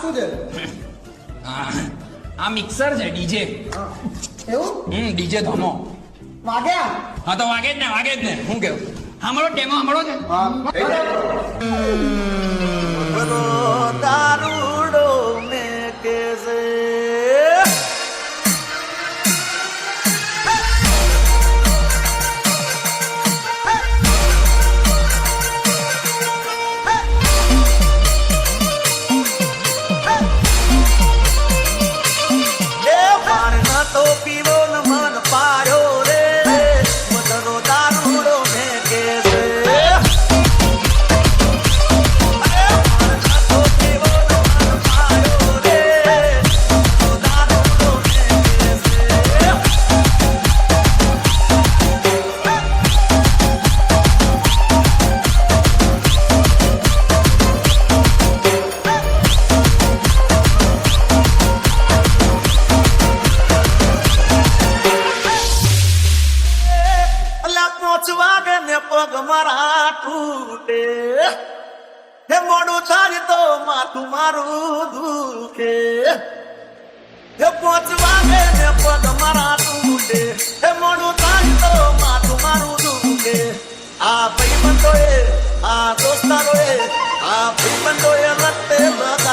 શું છે? આ મિક્સર છે ડીજે. એવું ડીજે ધમો. વાગ્યા? હા તો વાગે જ ને હું કેવું સાંભળો ડેમો સાંભળો છે. દારૂડો મેં કેસે તો પીવો ન મન પાડ્યો રે મધરો દારૂડો મેં કેસે વાગે ને પગ મારા તૂટે હે મોડું થાય તો માથું મારું દુખે હે 5 વાગે ને પગ મારા તૂટે હે મોડું થાય તો માથું મારું દુખે આ ભાઈબંધોએ આ દોસ્તારોએ આ ભાઈબંધોએ લતે લગ